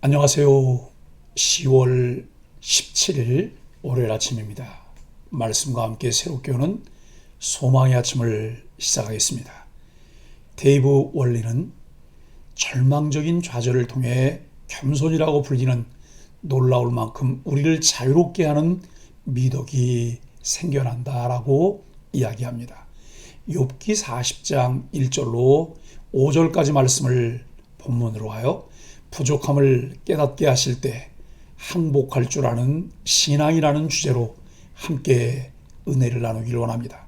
안녕하세요. 10월 17일 월요일 아침입니다. 말씀과 함께 새롭게 오는 소망의 아침을 시작하겠습니다. 데이브 월리는 절망적인 좌절을 통해 겸손이라고 불리는 놀라울 만큼 우리를 자유롭게 하는 미덕이 생겨난다라고 이야기합니다. 욥기 40장 1절로 5절까지 말씀을 본문으로 하여 부족함을 깨닫게 하실 때 항복할 줄 아는 신앙이라는 주제로 함께 은혜를 나누길 원합니다.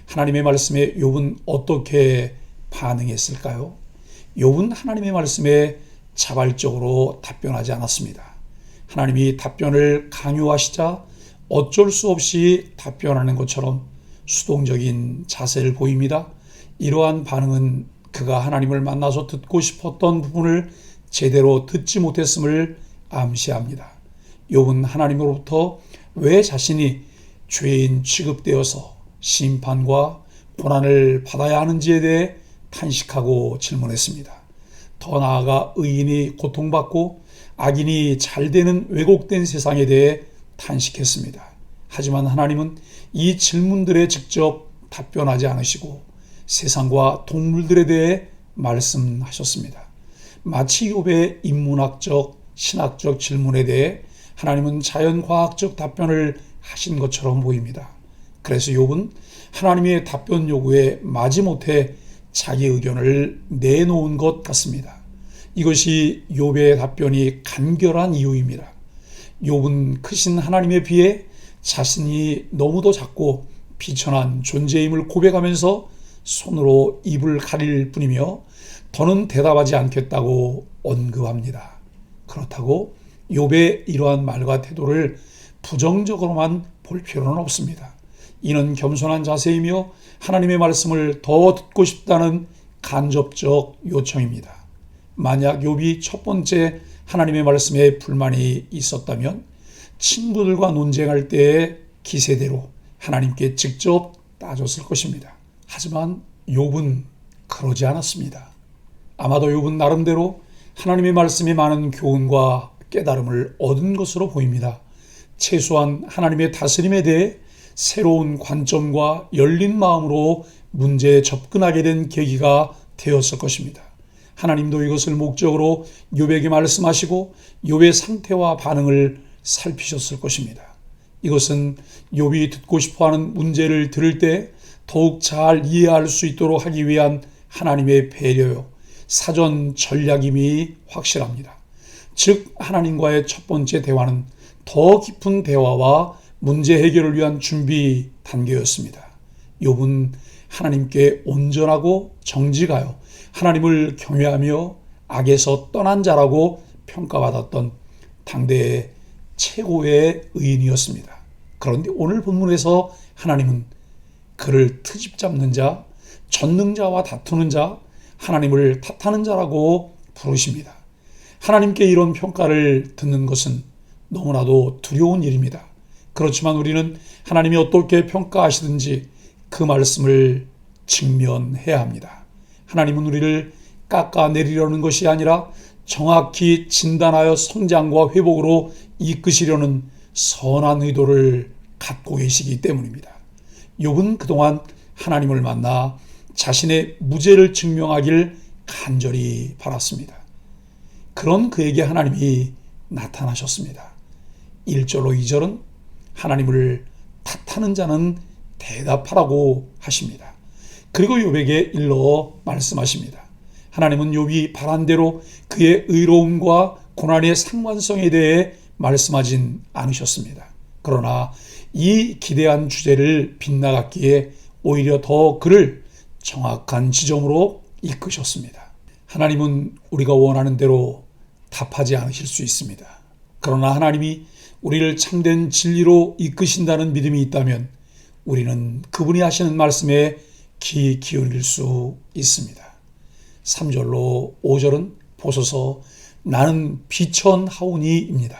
하나님의 말씀에 욥은 어떻게 반응했을까요? 욥은 하나님의 말씀에 자발적으로 답변하지 않았습니다. 하나님이 답변을 강요하시자 어쩔 수 없이 답변하는 것처럼 수동적인 자세를 보입니다. 이러한 반응은 그가 하나님을 만나서 듣고 싶었던 부분을 제대로 듣지 못했음을 암시합니다. 욥은 하나님으로부터 왜 자신이 죄인 취급되어서 심판과 고난을 받아야 하는지에 대해 탄식하고 질문했습니다. 더 나아가 의인이 고통받고 악인이 잘되는 왜곡된 세상에 대해 탄식했습니다. 하지만 하나님은 이 질문들에 직접 답변하지 않으시고 세상과 동물들에 대해 말씀하셨습니다. 마치 욥의 인문학적, 신학적 질문에 대해 하나님은 자연과학적 답변을 하신 것처럼 보입니다. 그래서 욥은 하나님의 답변 요구에 마지못해 자기 의견을 내놓은 것 같습니다. 이것이 욥의 답변이 간결한 이유입니다. 욥은 크신 하나님에 비해 자신이 너무도 작고 비천한 존재임을 고백하면서 손으로 입을 가릴 뿐이며 더는 대답하지 않겠다고 언급합니다. 그렇다고 욥의 이러한 말과 태도를 부정적으로만 볼 필요는 없습니다. 이는 겸손한 자세이며 하나님의 말씀을 더 듣고 싶다는 간접적 요청입니다. 만약 욥이 첫 번째 하나님의 말씀에 불만이 있었다면 친구들과 논쟁할 때의 기세대로 하나님께 직접 따졌을 것입니다. 하지만 욥은 그러지 않았습니다. 아마도 욥은 나름대로 하나님의 말씀에 많은 교훈과 깨달음을 얻은 것으로 보입니다. 최소한 하나님의 다스림에 대해 새로운 관점과 열린 마음으로 문제에 접근하게 된 계기가 되었을 것입니다. 하나님도 이것을 목적으로 욥에게 말씀하시고 욥의 상태와 반응을 살피셨을 것입니다. 이것은 욥이 듣고 싶어하는 문제를 들을 때 더욱 잘 이해할 수 있도록 하기 위한 하나님의 배려요, 사전 전략임이 확실합니다. 즉 하나님과의 첫 번째 대화는 더 깊은 대화와 문제 해결을 위한 준비 단계였습니다. 욥은 하나님께 온전하고 정직하여 하나님을 경외하며 악에서 떠난 자라고 평가받았던 당대의 최고의 의인이었습니다. 그런데 오늘 본문에서 하나님은 그를 트집 잡는 자, 전능자와 다투는 자, 하나님을 탓하는 자라고 부르십니다. 하나님께 이런 평가를 듣는 것은 너무나도 두려운 일입니다. 그렇지만 우리는 하나님이 어떻게 평가하시든지 그 말씀을 직면해야 합니다. 하나님은 우리를 깎아내리려는 것이 아니라 정확히 진단하여 성장과 회복으로 이끄시려는 선한 의도를 갖고 계시기 때문입니다. 욥은 그동안 하나님을 만나 자신의 무죄를 증명하길 간절히 바랐습니다. 그런 그에게 하나님이 나타나셨습니다. 1절로 2절은 하나님을 탓하는 자는 대답하라고 하십니다. 그리고 욥에게 일러 말씀하십니다. 하나님은 욥이 바란 대로 그의 의로움과 고난의 상관성에 대해 말씀하진 않으셨습니다. 그러나 이 기대한 주제를 빗나갔기에 오히려 더 그를 정확한 지점으로 이끄셨습니다. 하나님은 우리가 원하는 대로 답하지 않으실 수 있습니다. 그러나 하나님이 우리를 참된 진리로 이끄신다는 믿음이 있다면 우리는 그분이 하시는 말씀에 귀 기울일 수 있습니다. 3절로 5절은 보소서 나는 비천하오니입니다.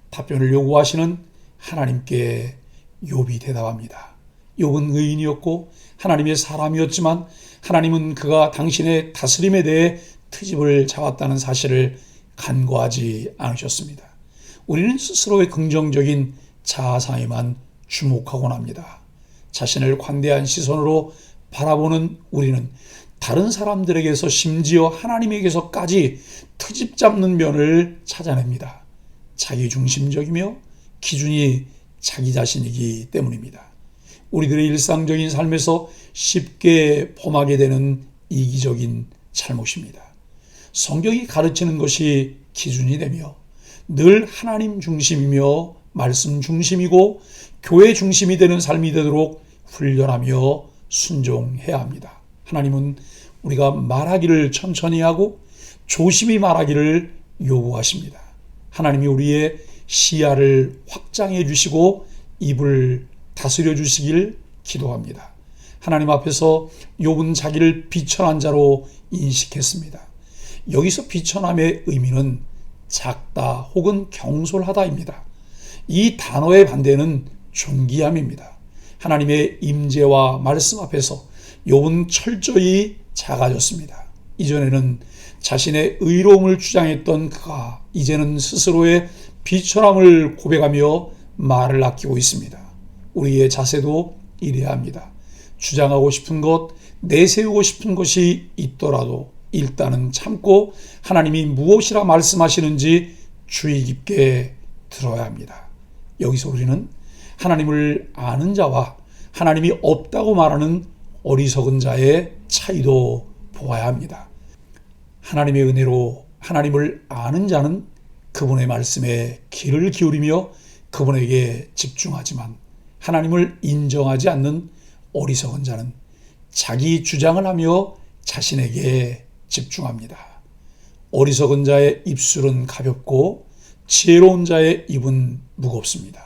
답변을 요구하시는 하나님께 욥이 대답합니다. 욥은 의인이었고 하나님의 사람이었지만 하나님은 그가 당신의 다스림에 대해 트집을 잡았다는 사실을 간과하지 않으셨습니다. 우리는 스스로의 긍정적인 자아상에만 주목하곤 합니다. 자신을 관대한 시선으로 바라보는 우리는 다른 사람들에게서 심지어 하나님에게서까지 트집 잡는 면을 찾아냅니다. 자기중심적이며 기준이 자기 자신이기 때문입니다. 우리들의 일상적인 삶에서 쉽게 범하게 되는 이기적인 잘못입니다. 성경이 가르치는 것이 기준이 되며 늘 하나님 중심이며 말씀 중심이고 교회 중심이 되는 삶이 되도록 훈련하며 순종해야 합니다. 하나님은 우리가 말하기를 천천히 하고 조심히 말하기를 요구하십니다. 하나님이 우리의 시야를 확장해 주시고 입을 다스려 주시길 기도합니다. 하나님 앞에서 욥은 자기를 비천한 자로 인식했습니다. 여기서 비천함의 의미는 작다 혹은 경솔하다입니다. 이 단어의 반대는 존귀함입니다. 하나님의 임재와 말씀 앞에서 욥은 철저히 작아졌습니다. 이전에는 자신의 의로움을 주장했던 그가 이제는 스스로의 비천함을 고백하며 말을 아끼고 있습니다. 우리의 자세도 이래야 합니다. 주장하고 싶은 것, 내세우고 싶은 것이 있더라도 일단은 참고 하나님이 무엇이라 말씀하시는지 주의 깊게 들어야 합니다. 여기서 우리는 하나님을 아는 자와 하나님이 없다고 말하는 어리석은 자의 차이도 보아야 합니다. 하나님의 은혜로 하나님을 아는 자는 그분의 말씀에 귀를 기울이며 그분에게 집중하지만 하나님을 인정하지 않는 어리석은 자는 자기 주장을 하며 자신에게 집중합니다. 어리석은 자의 입술은 가볍고 지혜로운 자의 입은 무겁습니다.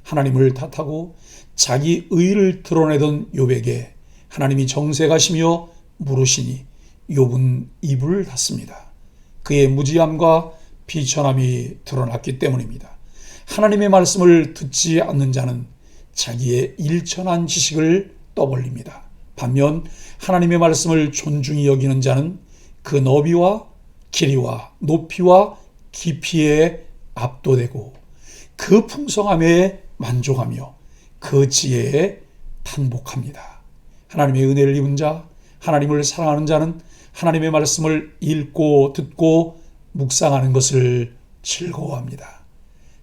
하나님을 탓하고 자기 의를 드러내던 욥에게 하나님이 정색하시며 물으시니 욥은 입을 닫습니다. 그의 무지함과 비천함이 드러났기 때문입니다. 하나님의 말씀을 듣지 않는 자는 자기의 일천한 지식을 떠벌립니다. 반면 하나님의 말씀을 존중히 여기는 자는 그 너비와 길이와 높이와 깊이에 압도되고 그 풍성함에 만족하며 그 지혜에 탄복합니다. 하나님의 은혜를 입은 자, 하나님을 사랑하는 자는 하나님의 말씀을 읽고 듣고 묵상하는 것을 즐거워합니다.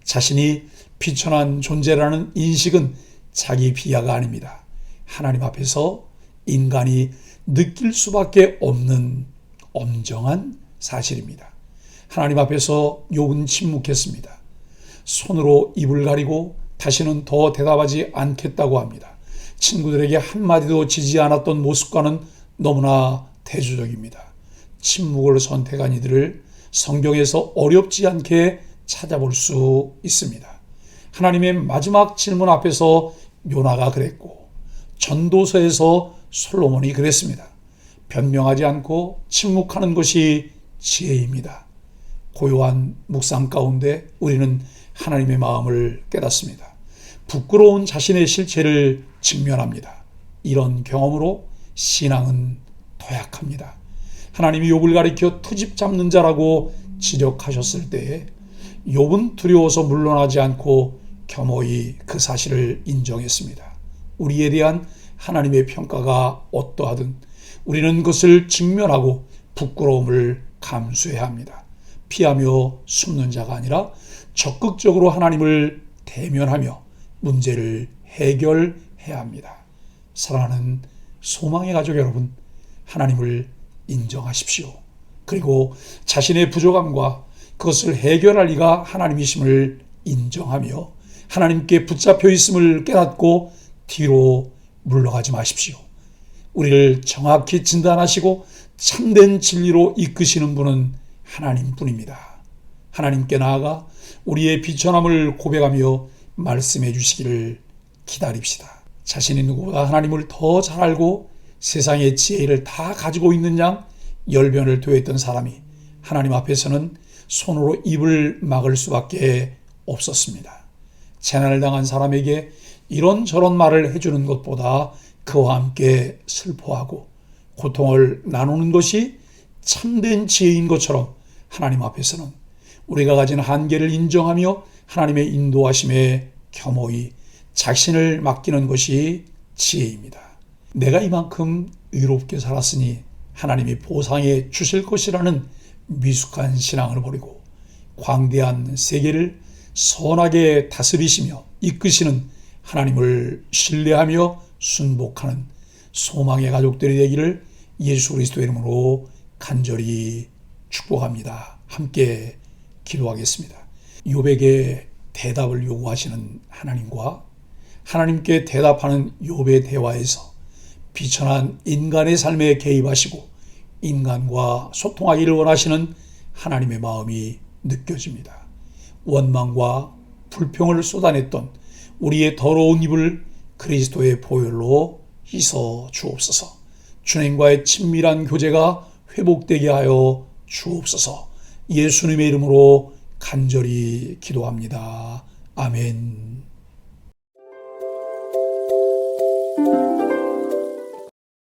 자신이 비천한 존재라는 인식은 자기 비하가 아닙니다. 하나님 앞에서 인간이 느낄 수밖에 없는 엄정한 사실입니다. 하나님 앞에서 욥은 침묵했습니다. 손으로 입을 가리고 다시는 더 대답하지 않겠다고 합니다. 친구들에게 한마디도 지지 않았던 모습과는 너무나 대조적입니다. 침묵을 선택한 이들을 성경에서 어렵지 않게 찾아볼 수 있습니다. 하나님의 마지막 질문 앞에서 요나가 그랬고 전도서에서 솔로몬이 그랬습니다. 변명하지 않고 침묵하는 것이 지혜입니다. 고요한 묵상 가운데 우리는 하나님의 마음을 깨닫습니다. 부끄러운 자신의 실체를 직면합니다. 이런 경험으로 신앙은 도약합니다. 하나님이 욥을 가리켜 트집 잡는 자라고 지적하셨을 때에 욥은 두려워서 물러나지 않고 겸허히 그 사실을 인정했습니다. 우리에 대한 하나님의 평가가 어떠하든 우리는 그것을 직면하고 부끄러움을 감수해야 합니다. 피하며 숨는 자가 아니라 적극적으로 하나님을 대면하며 문제를 해결해야 합니다. 사랑하는 소망의 가족 여러분, 하나님을 인정하십시오. 그리고 자신의 부족함과 그것을 해결할 이가 하나님이심을 인정하며 하나님께 붙잡혀 있음을 깨닫고 뒤로 물러가지 마십시오. 우리를 정확히 진단하시고 참된 진리로 이끄시는 분은 하나님뿐입니다. 하나님께 나아가 우리의 비천함을 고백하며 말씀해 주시기를 기다립시다. 자신이 누구보다 하나님을 더 잘 알고 세상의 지혜를 다 가지고 있는 양 열변을 토했던 사람이 하나님 앞에서는 손으로 입을 막을 수밖에 없었습니다. 재난을 당한 사람에게 이런저런 말을 해주는 것보다 그와 함께 슬퍼하고 고통을 나누는 것이 참된 지혜인 것처럼 하나님 앞에서는 우리가 가진 한계를 인정하며 하나님의 인도하심에 겸허히 자신을 맡기는 것이 지혜입니다. 내가 이만큼 의롭게 살았으니 하나님이 보상해 주실 것이라는 미숙한 신앙을 버리고 광대한 세계를 선하게 다스리시며 이끄시는 하나님을 신뢰하며 순복하는 소망의 가족들이 되기를 예수 그리스도의 이름으로 간절히 축복합니다. 함께 기도하겠습니다. 욥에게 대답을 요구하시는 하나님과 하나님께 대답하는 욥의 대화에서 비천한 인간의 삶에 개입하시고 인간과 소통하기를 원하시는 하나님의 마음이 느껴집니다. 원망과 불평을 쏟아냈던 우리의 더러운 입을 그리스도의 보혈로 씻어 주옵소서. 주님과의 친밀한 교제가 회복되게 하여 주옵소서. 예수님의 이름으로 간절히 기도합니다. 아멘.